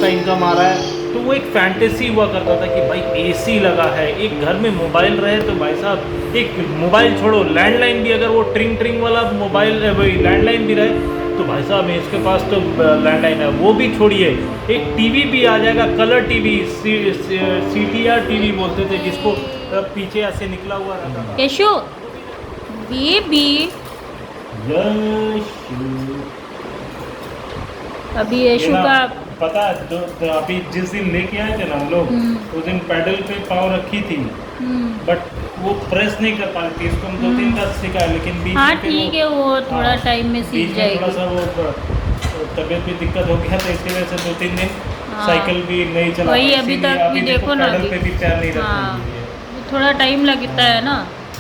सा इनकम आ रहा है, तो वो एक फैंटेसी हुआ करता था कि भाई एसी लगा है, एक घर में मोबाइल रहे तो भाई साहब, एक मोबाइल छोड़ो लैंडलाइन भी, अगर वो ट्रिंग ट्रिंग वाला मोबाइल वही लैंडलाइन भी रहे तो भाई साहब इसके पास तो लैंडलाइन है, वो भी छोड़िए, एक टीवी भी आ जाएगा, कलर टीवी, CTR टीवी बोलते थे जिसको पीछे ऐसे निकला हुआ रहता था। यशु बेबी, अभी यशु का पता है तो अभी जिस दिन लेके आए थे ना हम लोग, उस दिन पैडल पे पाँव रखी थी, बट वो प्रेस नहीं कर पा रही थी, इसको हम 2-3 बार सिखाया, लेकिन बीच हाँ में फिर ठीक है, वो थोड़ा टाइम में सीख बीच में थोड़ा जाएगी। सा वो तबीयत भी दिक्कत हो गया, तो इसकी वजह से 2-3 दिन हाँ। साइकिल भी नहीं चला वही पाई, अभी इसीलिए तक भी अभी देखो ना, पैडल पे भी पैर नहीं हाँ रखने दीजिए। थोड़ा टाइम लगता है ना,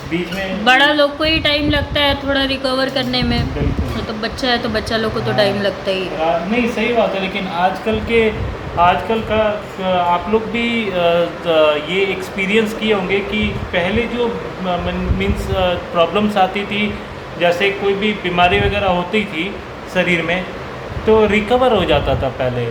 बीच में बड़ा लोग को ही टाइम लगता है थोड़ा रिकवर करने में, बिल्कुल तो बच्चा है तो बच्चा लोग को तो टाइम लगता ही है। नहीं सही बात है, लेकिन आजकल का आप लोग भी ये एक्सपीरियंस किए होंगे कि पहले जो मीन्स प्रॉब्लम्स आती थी, जैसे कोई भी बीमारी वगैरह होती थी शरीर में, तो रिकवर हो जाता था पहले,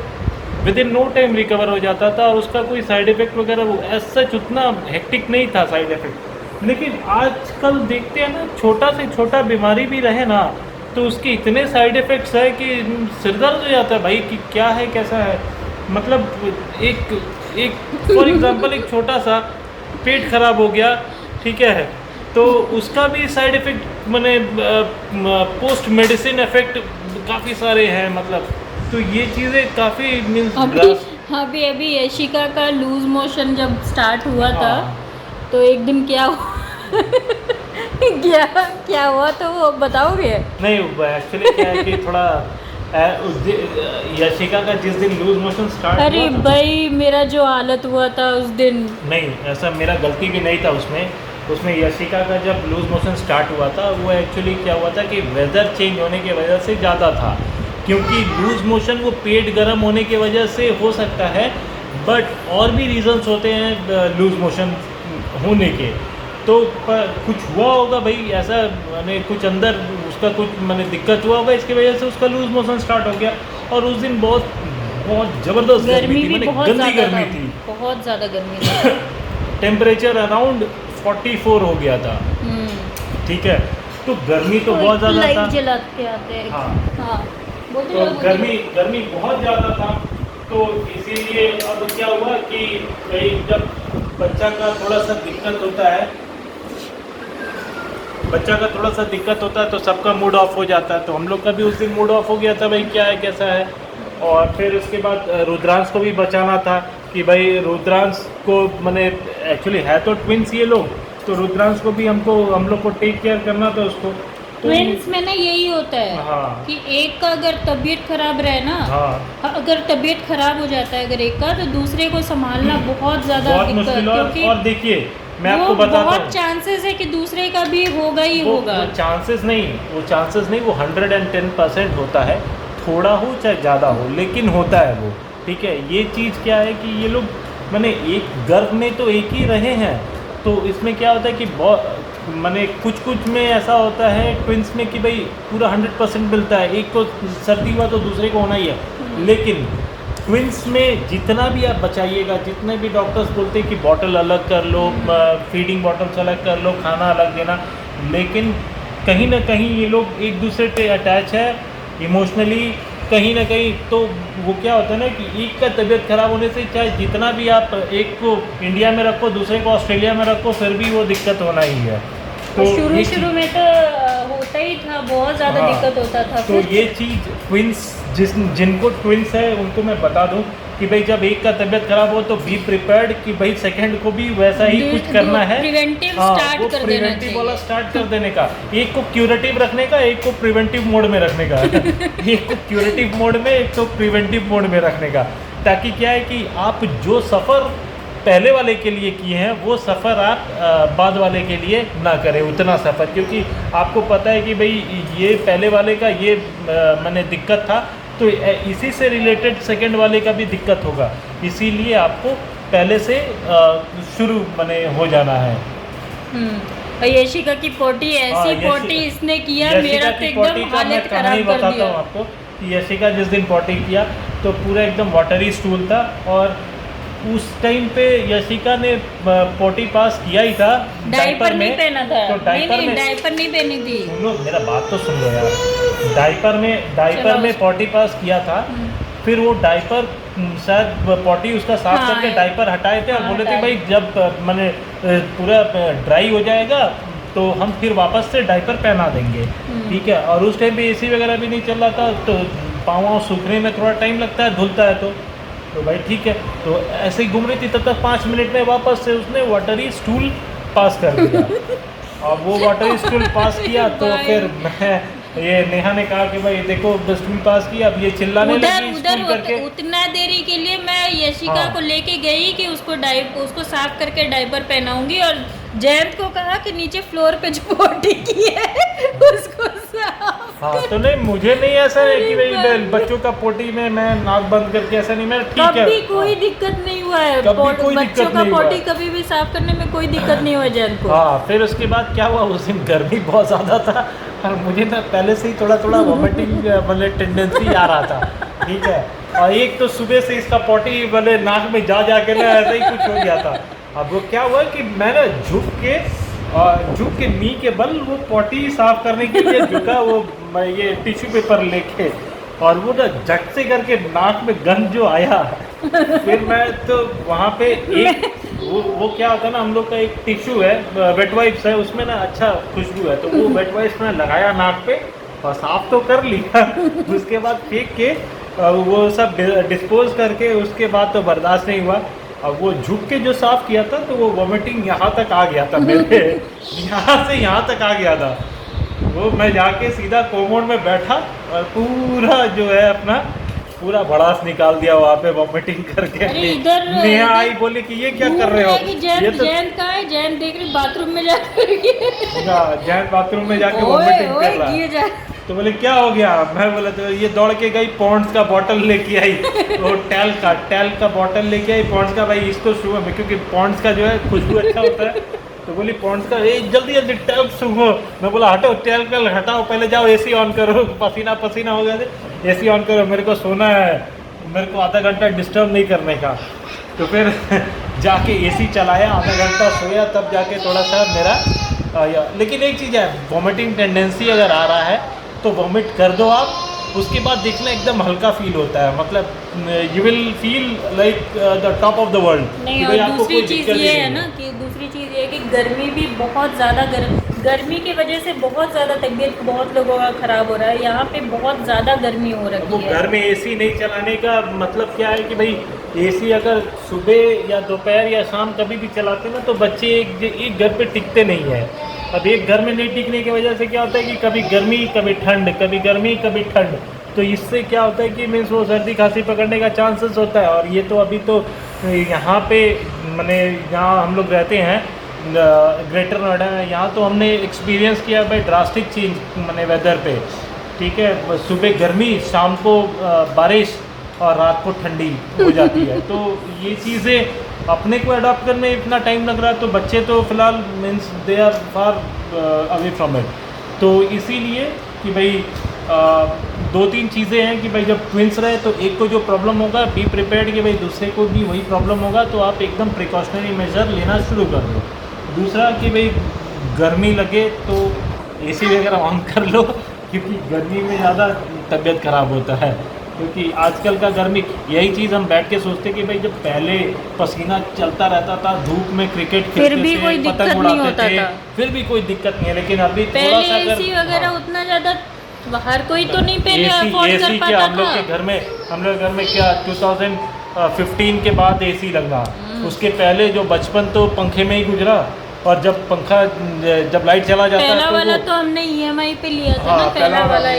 within no time recover हो जाता था, और उसका कोई साइड इफ़ेक्ट वगैरह एज सच उतना हेक्टिक नहीं था साइड इफ़ेक्ट। लेकिन आजकल देखते हैं ना, छोटा से छोटा बीमारी भी रहे ना तो उसके इतने साइड इफ़ेक्ट्स है कि सिरदर्द हो जाता है भाई कि क्या है कैसा है। मतलब एक फॉर एग्जांपल एक छोटा सा पेट खराब हो गया, ठीक है, तो उसका भी साइड इफ़ेक्ट मैंने पोस्ट मेडिसिन इफ़ेक्ट काफ़ी सारे हैं, मतलब तो ये चीज़ें काफ़ी मीन्स अभी यशिका का लूज मोशन जब स्टार्ट हुआ था, तो एक दिन क्या क्या हुआ तो वो बताओगे? नहीं, एक्चुअली क्या है कि थोड़ा यशिका का जिस दिन लूज मोशन स्टार्ट अरे हुआ भाई मेरा जो हालत हुआ था उस दिन, नहीं, ऐसा मेरा गलती भी नहीं था उसमें यशिका का जब लूज मोशन स्टार्ट हुआ था, वो एक्चुअली क्या हुआ था कि वेदर चेंज होने की वजह से ज़्यादा था, क्योंकि लूज मोशन वो पेट गर्म होने की वजह से हो सकता है, बट और भी रीजंस होते हैं लूज मोशन होने के, तो कुछ हुआ होगा भाई ऐसा, मैंने कुछ अंदर उसका कुछ मैंने दिक्कत हुआ होगा, इसकी वजह से उसका लूज मोशन स्टार्ट हो गया। और उस दिन बहुत ज़बरदस्त गर्मी थी, बहुत गंदी गर्मी थी, बहुत ज़्यादा गर्मी थी। टेम्परेचर अराउंड 44 हो गया था, ठीक है, तो गर्मी तो बहुत ज़्यादा था, लाइट जला के आते हैं। हाँ, बोलते तो रहो, गर्मी बहुत ज़्यादा था, तो इसीलिए अब क्या हुआ कि भाई जब बच्चा का थोड़ा सा दिक्कत होता है तो सबका मूड ऑफ हो जाता है, तो हम लोग का भी उस दिन मूड ऑफ हो गया था भाई क्या है कैसा है। और फिर उसके बाद रुद्रांश को भी बचाना था कि भाई रुद्रांश को मैंने एक्चुअली है तो ट्विंस ये लोग, तो रुद्रांश को भी हम लोग को टेक केयर करना था उसको, तो ट्विंस में ना यही होता है, हाँ, कि एक का अगर तबीयत खराब रहे ना, हाँ, अगर तबीयत खराब हो जाता है अगर एक का, तो दूसरे को संभालना बहुत ज़्यादा बहुत दिक्कत, मुश्किल। क्योंकि और देखिए मैं आपको वो बताता बहुत हूँ, चांसेस है कि दूसरे का भी होगा ही होगा। वो चांसेस नहीं, वो 110% होता है, थोड़ा हो चाहे ज़्यादा हो, लेकिन होता है वो, ठीक है। ये चीज़ क्या है कि ये लोग मैंने एक गर्भ में तो एक ही रहे हैं, तो इसमें क्या होता है कि बहुत मैंने कुछ में ऐसा होता है ट्विंस में कि भाई पूरा 100% मिलता है, एक को सर्दी हुआ तो दूसरे को होना ही है, लेकिन ट्विंस में जितना भी आप बचाइएगा, जितने भी डॉक्टर्स बोलते हैं कि बॉटल अलग कर लो, फीडिंग बॉटल्स अलग कर लो, खाना अलग देना, लेकिन कहीं ना कहीं ये लोग एक दूसरे पे अटैच है इमोशनली, कहीं ना कहीं। तो वो क्या होता है ना कि एक का तबीयत खराब होने से चाहे जितना भी आप एक को इंडिया में रखो, दूसरे को ऑस्ट्रेलिया में रखो, फिर भी वो दिक्कत होना ही है। तो शुरू में तो होता ही था, बहुत ज़्यादा दिक्कत होता था। तो ये चीज़ ट्विंस जिनको ट्विंस है उनको मैं बता दूं कि भाई जब एक का तबीयत खराब हो तो बी प्रिपेयर्ड कि भाई सेकंड को भी वैसा ही कुछ करना है, प्रिवेंटिव वाला स्टार्ट कर देने का, एक को क्यूरेटिव रखने का, एक को प्रिवेंटिव मोड में रखने का एक को क्यूरेटिव मोड में, एक को प्रिवेंटिव मोड में रखने का, ताकि क्या है कि आप जो सफ़र पहले वाले के लिए किए हैं वो सफ़र आप बाद वाले के लिए ना करें उतना सफ़र, क्योंकि आपको पता है कि भाई ये पहले वाले का ये मैंने दिक्कत था, तो इसी से रिलेटेड सेकंड वाले का भी दिक्कत होगा, इसीलिए आपको पहले से शुरू मैंने हो जाना है। और यशिका की पोटी ऐसी पोटी इसने किया, मेरा तो एकदम हालत खराब कर दिया। बताता हूँ आपको कि यशिका जिस दिन पोटी किया तो पूरा एकदम वाटरी स्टूल था। और उस टाइम पे यशिका ने पोटी पास किया ही था डायपर नहीं पहना था। तो डायपर में डायपर नहीं पहनी थी। सुनो मेरा बात तो सुन लो यार। डायपर में पोटी पास किया था। फिर वो डायपर शायद पोटी उसका साफ करके डायपर हटाए थे और बोले थे भाई जब मैंने पूरा ड्राई हो जाएगा तो हम फिर वापस से डायपर पहना देंगे, ठीक है। और उस टाइम पे एसी वगैरह भी नहीं चल रहा था, तो पाँव सूखने में थोड़ा टाइम लगता है, धुलता है तो भाई ठीक है। तो ऐसे ही घूम रही थी तब तक 5 मिनट में वापस से उसने वाटरी स्टूल पास कर दिया। और वो वाटरी स्टूल पास किया तो फिर मैं ये नेहा ने कहा कि भाई देखो स्टूल पास किया, अब ये चिल्लाने लगी स्टूल करके। उतना देरी के लिए मैं यशिका को लेके गई कि उसको साफ करके डायपर पहनाऊंगी, और जयंत को कहा कि नीचे फ्लोर पे जो पोटी की है उसको साफ तो नहीं मुझे नहीं ऐसा है कि भाई बच्चों का पोटी में मैं नाक बंद करके ऐसा नहीं, मैं ठीक है कभी कोई दिक्कत नहीं हुआ है, बच्चों का पोटी कभी भी साफ करने में कोई दिक्कत नहीं हुआ जयंत को। हाँ फिर उसके बाद क्या हुआ, उस दिन गर्मी बहुत ज़्यादा था और मुझे ना पहले से ही थोड़ा वॉमिटिंग मतलब टेंडेंसी आ रहा था, ठीक है। और एक तो सुबह से इसका पोटी वाले नाक में जा के ना ऐसा ही कुछ हो गया था। अब वो क्या हुआ कि मैं ना झुक के नी के बल वो पोटी साफ करने के लिए झुका, वो ये टिश्यू पेपर लेके, और वो ना झट से करके नाक में गंध जो आया फिर मैं तो वहाँ पे एक वो क्या होता है ना, हम लोग का एक टिश्यू है, वेट वाइप्स है, उसमें ना अच्छा खुशबू है, तो वो वेट वाइप्स में लगाया नाक पे और साफ तो कर लिया। उसके बाद फेंक के वो सब डिस्पोज करके उसके बाद तो बर्दाश्त नहीं हुआ। अब वो झुक के जो साफ किया था तो वो वॉमिटिंग यहाँ तक आ गया था मेरे, यहाँ से यहाँ तक आ गया था। वो मैं जाके सीधा कोमोड में बैठा और पूरा जो है अपना पूरा भड़ास निकाल दिया वहाँ पे वॉमिटिंग करके। नेहा आई बोले कि ये क्या कर रहे हो, ये तो जयंत कहाँ है, जयंत देख रही बाथरूम में जाकर जयंत बाथरूम में जाके वॉमिटिंग कर रहा है। तो बोले क्या हो गया, मैं बोला तो ये दौड़ के गई पॉन्ड्स का बॉटल लेके आई, वो टैल का बॉटल लेके आई पॉन्ड्स का। भाई इसको सुबह में क्योंकि पॉन्ड्स का जो है खुशबू अच्छा होता है, तो बोली पॉन्ड्स का जल्दी टैल सुबह। मैं बोला हटो टैल हटाओ, पहले जाओ एसी ऑन करो, पसीना हो गया था, एसी ऑन करो, मेरे को सोना है, मेरे को आधा घंटा डिस्टर्ब नहीं करने का। तो फिर जाके एसी चलाया, आधा घंटा सोया, तब जाके थोड़ा सा मेरा लेकिन एक चीज़ है, वॉमिटिंग टेंडेंसी अगर आ रहा है तो वॉमिट कर दो आप, उसके बाद देखना एकदम हल्का फील होता है, मतलब you will feel like the top of the world. नहीं, और दूसरी चीज़ ये है ना कि गर्मी भी बहुत ज़्यादा गर्मी की वजह से बहुत ज़्यादा तबीयत बहुत लोगों का ख़राब हो रहा है। यहाँ पे बहुत ज़्यादा गर्मी हो रही है। घर में एसी नहीं चलाने का मतलब क्या है कि भाई एसी अगर सुबह या दोपहर या शाम कभी भी चलाते ना तो बच्चे एक घर पे टिकते नहीं है। अब एक घर में नहीं टिकने की वजह से क्या होता है कि कभी गर्मी कभी ठंड, कभी गर्मी कभी ठंड, तो इससे क्या होता है कि मीन्स वो सर्दी खांसी पकड़ने का चांसेस होता है। और ये तो अभी तो यहाँ पे मैंने जहाँ हम लोग रहते हैं ग्रेटर नोएडा में, यहाँ तो हमने एक्सपीरियंस किया भाई ड्रास्टिक चेंज मैंने वेदर पे, ठीक है। सुबह गर्मी, शाम को बारिश और रात को ठंडी हो जाती है। तो ये चीज़ें अपने को अडॉप्ट करने में इतना टाइम लग रहा है, तो बच्चे तो फिलहाल means they are far away from it. तो इसीलिए कि भाई 2-3 चीज़ें हैं कि भाई जब ट्विंस रहे तो एक को जो प्रॉब्लम होगा बी प्रिपेयर्ड कि भाई दूसरे को भी वही प्रॉब्लम होगा, तो आप एकदम प्रिकॉशनरी मेजर लेना शुरू कर दो। दूसरा कि भाई गर्मी लगे तो एसी वगैरह ऑन कर लो, क्योंकि गर्मी में ज़्यादा तबीयत ख़राब होता है। क्योंकि आजकल का गर्मी, यही चीज़ हम बैठ के सोचते कि भाई जब पहले पसीना चलता रहता था धूप में, क्रिकेट खेलते थे, पतंग उड़ाते थे, फिर भी कोई दिक्कत नहीं है। लेकिन अभी थोड़ा सा एसी वगैरह उतना ज़्यादा हर कोई तो नहीं पहले अफोर्ड कर पाता था। हम लोग के घर में क्या 2015 के बाद एसी लगा, उसके पहले जो बचपन तो पंखे में ही गुजरा। और जब लाइट चला जाता है पहला वाला तो हमने EMI पे लिया था ना, पहला वाला,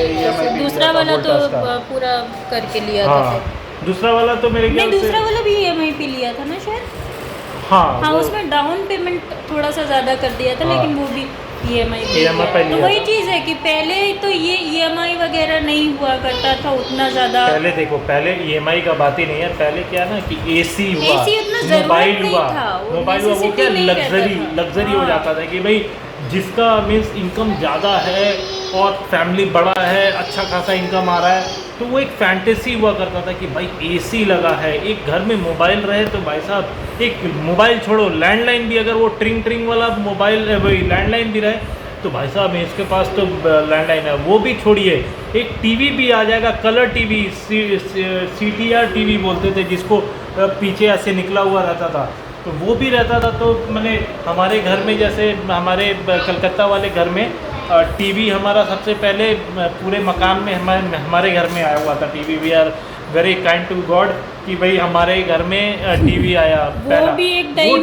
दूसरा वाला तो पूरा करके लिया था। दूसरा वाला तो मेरे ख्याल से दूसरा वाला भी EMI पे लिया था ना शायद। हाँ, उसमें डाउन पेमेंट थोड़ा सा ज़्यादा कर दिया था, लेकिन वो भी EMI पे। तो वही चीज़ है कि पहले तो ये EMI वगैरह नहीं हुआ करता था उतना ज़्यादा। पहले EMI का बात ही नहीं है। पहले क्या ना कि AC हुआ, मोबाइल हुआ, वो क्या लग्जरी हो जाता था कि भाई जिसका मीन्स इनकम ज़्यादा है और फैमिली बड़ा है, अच्छा खासा इनकम आ रहा है, तो वो एक फैंटेसी हुआ करता था कि भाई एसी लगा है, एक घर में मोबाइल रहे तो भाई साहब, एक मोबाइल छोड़ो लैंडलाइन भी, अगर वो ट्रिंग ट्रिंग वाला मोबाइल वही लैंडलाइन भी रहे तो भाई साहब इसके पास तो लैंडलाइन है, वो भी छोड़िए, एक टीवी भी आ जाएगा, कलर टीवी, CTR टीवी बोलते थे जिसको, पीछे ऐसे निकला हुआ रहता था, तो वो भी रहता था। तो मैंने हमारे घर में, जैसे हमारे कलकत्ता वाले घर में टीवी हमारा सबसे पहले पूरे मकान में हमारे घर में आया हुआ था TV. We are very kind to God कि भाई हमारे घर में टीवी आया पहला। वो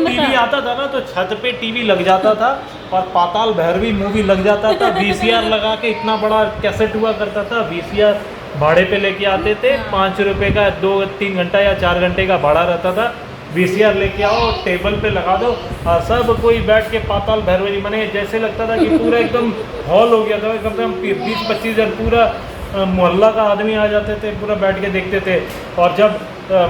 टीवी आता था ना तो छत पे टीवी लग जाता था और पाताल भैरवी मूवी लग जाता था। VCR लगा के, इतना बड़ा कैसेट हुआ करता था, VCR भाड़े पे लेके आते थे, 5 रुपये का 2-3 घंटा या 4 घंटे का भाड़ा रहता था। VCR लेके आओ, टेबल पे लगा दो और सब कोई बैठ के पाताल भैरवी, मैंने जैसे लगता था कि पूरा एकदम हॉल हो गया था, कम से कम 20-25 जन पूरा मोहल्ला का आदमी आ जाते थे, पूरा बैठ के देखते थे। और जब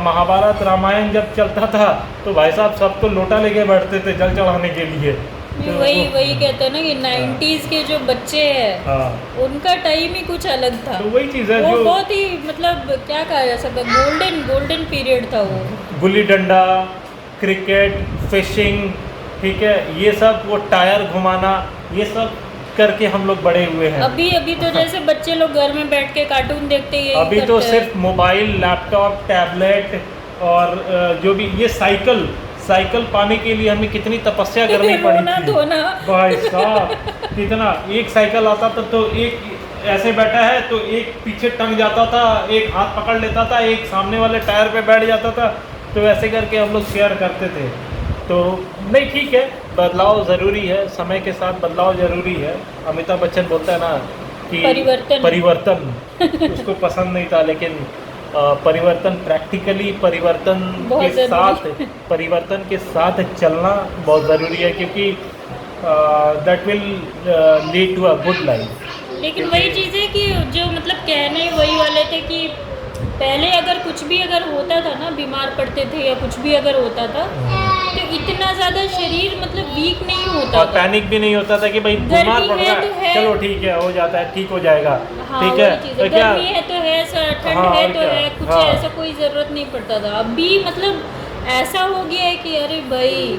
महाभारत रामायण जब चलता था तो भाई साहब सब तो लोटा लेके बैठते थे जल चढ़ाने के लिए। तो वही कहते हैं ना कि 90s के जो बच्चे हैं उनका टाइम ही कुछ अलग था। तो वही चीज़ है, वो जो बहुत ही मतलब क्या कहा जा सकता है, गोल्डन पीरियड था वो। गुल्ली डंडा, क्रिकेट, फिशिंग, ठीक है, ये सब, वो टायर घुमाना, ये सब करके हम लोग बड़े हुए हैं। अभी तो जैसे बच्चे लोग घर में बैठ के कार्टून देखते हैं, अभी तो सिर्फ मोबाइल, लैपटॉप, टैबलेट और जो भी ये साइकिल पाने के लिए हमें कितनी तपस्या करनी पड़ी थी भाई साहब। कितना, एक साइकिल आता था तो एक ऐसे बैठा है तो एक पीछे टंग जाता था, एक हाथ पकड़ लेता था, एक सामने वाले टायर पे बैठ जाता था, तो ऐसे करके हम लोग शेयर करते थे। तो नहीं, ठीक है, बदलाव ज़रूरी है, समय के साथ बदलाव ज़रूरी है। अमिताभ बच्चन बोलता है ना कि परिवर्तन उसको पसंद नहीं था, लेकिन परिवर्तन, प्रैक्टिकली परिवर्तन के साथ चलना बहुत ज़रूरी है, क्योंकि that will lead to a good life. लेकिन वही चीज़ है कि जो मतलब कहने वही वाले थे कि पहले अगर कुछ भी अगर होता था ना, बीमार पड़ते थे या कुछ भी अगर होता था तो इतना ज़्यादा शरीर मतलब वीक नहीं होता और था। पैनिक भी नहीं होता था कि भाई बीमार पड़ रहा है, चलो ठीक है, हो जाता है, ठीक हो जाएगा। हाँ, ठीक है, तो क्या गर्मी है तो है, ठंड है तो है, कुछ ऐसा कोई ज़रूरत नहीं पड़ता था। अभी मतलब ऐसा हो गया है कि अरे भाई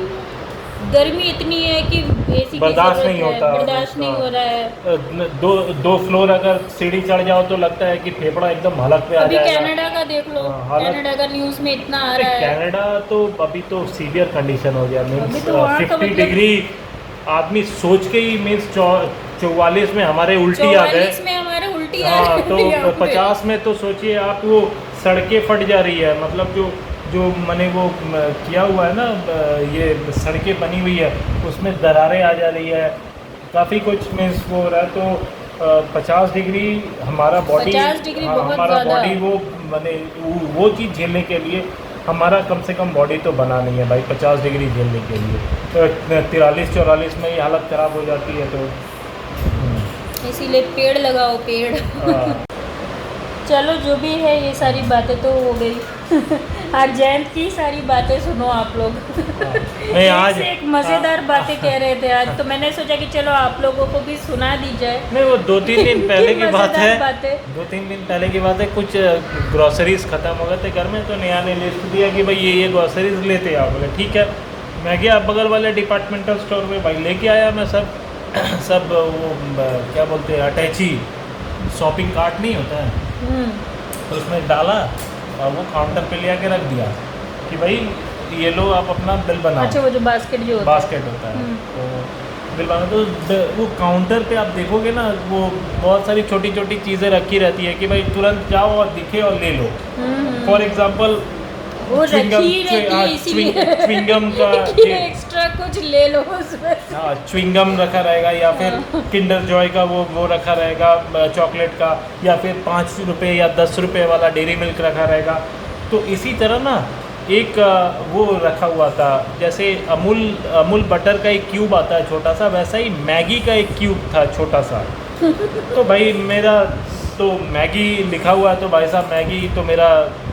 गर्मी इतनी है कि एसी बर्दाश्त नहीं होता, बर्दाश्त नहीं हो रहा है। दो फ्लोर अगर सीढ़ी चढ़ जाओ तो लगता है कि फेफड़ा एकदम हलक पे आ जाएगा। अभी कनाडा का देख लो, कनाडा का न्यूज़ में इतना आ रहा है। कनाडा तो अभी तो सीवियर कंडीशन हो गया, मीन्स 50 डिग्री आदमी सोच के ही, मीन्स 44 में हमारे उल्टी आ गए, 44 में हमारे उल्टी आ हाँ, गए। तो 50 में तो सोचिए आप, वो सड़कें फट जा रही है, मतलब जो मैंने वो किया हुआ है ना, ये सड़कें बनी हुई है उसमें दरारें आ जा रही है, काफ़ी कुछ मीन्स वो हो रहा है। तो 50 डिग्री हमारा बॉडी, हमारा बॉडी वो मैंने वो चीज़ झेलने के लिए हमारा कम से कम बॉडी तो बना नहीं है भाई 50 डिग्री झेलने के लिए। तो 43-44 में ही हालत ख़राब हो जाती है। तो इसीलिए पेड़ लगाओ, पेड़। चलो जो भी है, ये सारी बातें तो हो गई। आज जयंत की सारी बातें सुनो आप लोग। नहीं, आज एक मज़ेदार बातें कह रहे थे आज, तो मैंने सोचा कि चलो आप लोगों को भी सुना दी जाए। नहीं, वो 2-3 दिन पहले की बात है, 2-3 दिन पहले की बात है। कुछ ग्रॉसरीज ख़त्म हो गए थे घर में, तो नया ने लिस्ट दिया कि भाई ये ग्रॉसरीज लेते आओ। बोले ठीक है, मैं गया बगल वाले डिपार्टमेंटल स्टोर में, भाई लेके आया मैं सब वो क्या बोलते हैं, अटैची शॉपिंग कार्ट नहीं होता है, तो उसमें डाला और वो काउंटर पे ले आके रख दिया कि भाई ये लो आप अपना बिल बनाओ। अच्छा, वो जो बास्केट होता है, तो बिल बनाओ। तो वो काउंटर पे आप देखोगे ना, वो बहुत सारी छोटी छोटी चीज़ें रखी रहती है कि भाई तुरंत जाओ और दिखे और ले लो। फॉर एग्जाम्पल वो च्युइंगम का एक्स्ट्रा कुछ ले लो उसमें। हाँ, च्युइंगम रखा रहेगा, या फिर किंडर जॉय का वो रखा रहेगा चॉकलेट का, या फिर 5 रुपये या 10 रुपये वाला डेयरी मिल्क रखा रहेगा। तो इसी तरह ना एक वो रखा हुआ था, जैसे अमूल बटर का एक क्यूब आता है छोटा सा, वैसा ही मैगी का एक क्यूब था छोटा सा। तो भाई मेरा तो मैगी लिखा हुआ है, तो भाई साहब मैगी तो मेरा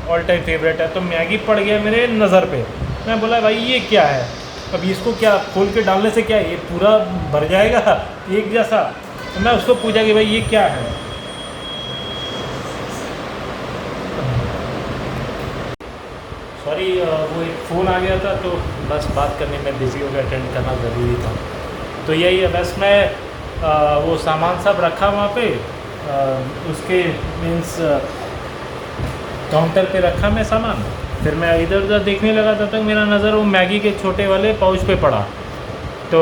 ऑल टाइम फेवरेट है, तो मैगी पड़ गया मेरे नज़र पे। मैं बोला भाई ये क्या है, अब इसको क्या खोल के डालने से क्या ये पूरा भर जाएगा एक जैसा। तो मैं उसको पूछा कि भाई ये क्या है। सॉरी वो एक फ़ोन आ गया था तो बस बात करने में बिज़ी हो गया, अटेंड करना ज़रूरी था। तो यही है, बस मैं वो सामान सब रखा वहाँ पे, उसके मीन्स काउंटर पे रखा मैं सामान। फिर मैं इधर उधर देखने लगा, तब तक मेरा नज़र वो मैगी के छोटे वाले पाउच पे पड़ा। तो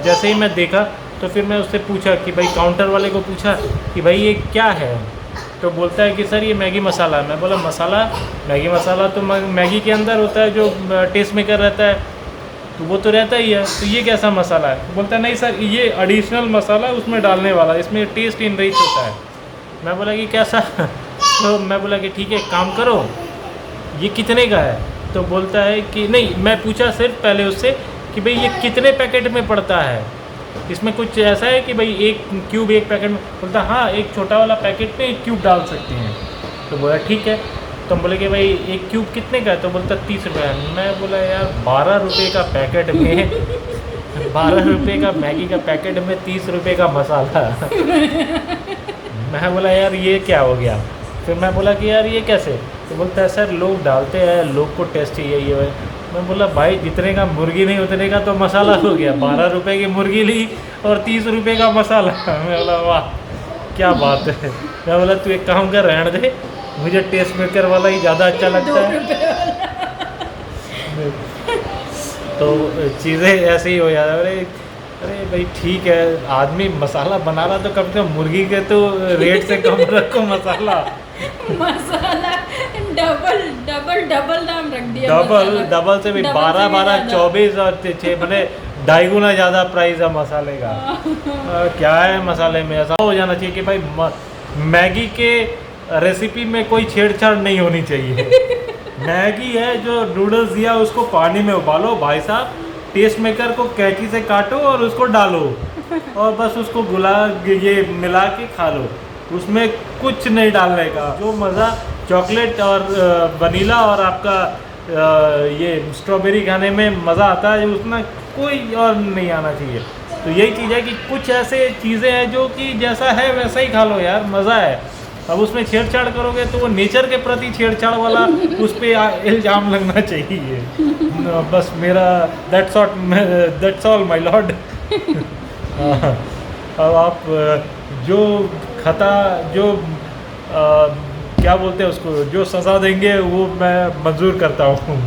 जैसे ही मैं देखा तो फिर मैं उससे पूछा कि भाई, काउंटर वाले को पूछा कि भाई ये क्या है। तो बोलता है कि सर ये मैगी मसाला है। मैं बोला मसाला, मैगी मसाला तो मैगी के अंदर होता है, जो टेस्ट मेकर रहता है तो वो तो रहता ही है, तो ये कैसा मसाला है। बोलता है नहीं सर ये एडिशनल मसाला उसमें डालने वाला, इसमें टेस्ट इनरिच होता है। मैं बोला कि कैसा तो मैं बोला कि ठीक है काम करो, ये कितने का है। तो बोलता है कि नहीं, मैं पूछा सिर्फ पहले उससे कि भाई ये कितने पैकेट में पड़ता है, इसमें कुछ ऐसा है कि भाई एक क्यूब एक पैकेट में। बोलता हाँ एक छोटा वाला पैकेट में एक क्यूब डाल सकते हैं। तो बोला ठीक है। तो हम बोले कि भाई एक क्यूब कितने का है। तो बोलता 30 रुपये। मैं बोला यार 12 रुपये का पैकेट में 12 रुपये का मैगी का पैकेट में 30 रुपये का मसाला। मैं बोला यार ये क्या हो गया। फिर मैं बोला कि यार ये कैसे। तो बोलता है सर लोग डालते हैं, लोग को टेस्ट चाहिए ये है। मैं बोला भाई जितने का मुर्गी नहीं उतने का तो मसाला हो गया। 12 रुपये की मुर्गी ली और 30 रुपये का मसाला। मैं बोला वाह क्या बात है। मैं बोला तू एक काम कर, रहने दे, मुझे टेस्ट मेकर वाला ही ज़्यादा अच्छा लगता है। तो चीज़ें ऐसे ही हो जाता है। अरे भाई ठीक है, आदमी मसाला बना रहा तो कम से कम मुर्गी के तो रेट से कम रखो मसाला। मसाला डबल दाम रख दिया। डबल से भी 12 24 और 6 बने 2.5 गुना ज़्यादा प्राइस है मसाले का। क्या है मसाले में, ऐसा हो जाना चाहिए कि भाई मैगी के रेसिपी में कोई छेड़छाड़ नहीं होनी चाहिए। मैगी है जो नूडल्स दिया उसको पानी में उबालो भाई साहब, टेस्ट मेकर को कैंची से काटो और उसको डालो और बस उसको ये मिला के खा लो, उसमें कुछ नहीं डालने का। जो मज़ा चॉकलेट और वनीला और आपका ये स्ट्रॉबेरी खाने में मज़ा आता है उसमें कोई और नहीं आना चाहिए। तो यही चीज़ है कि कुछ ऐसे चीज़ें हैं जो कि जैसा है वैसा ही खा लो यार, मज़ा है। अब उसमें छेड़छाड़ करोगे तो वो नेचर के प्रति छेड़छाड़ वाला उस पर इल्ज़ाम लगना चाहिए। बस मेरा दैट्स ऑल माय लॉर्ड। अब आप जो खता जो क्या बोलते हैं उसको, जो सज़ा देंगे वो मैं मंजूर करता हूँ।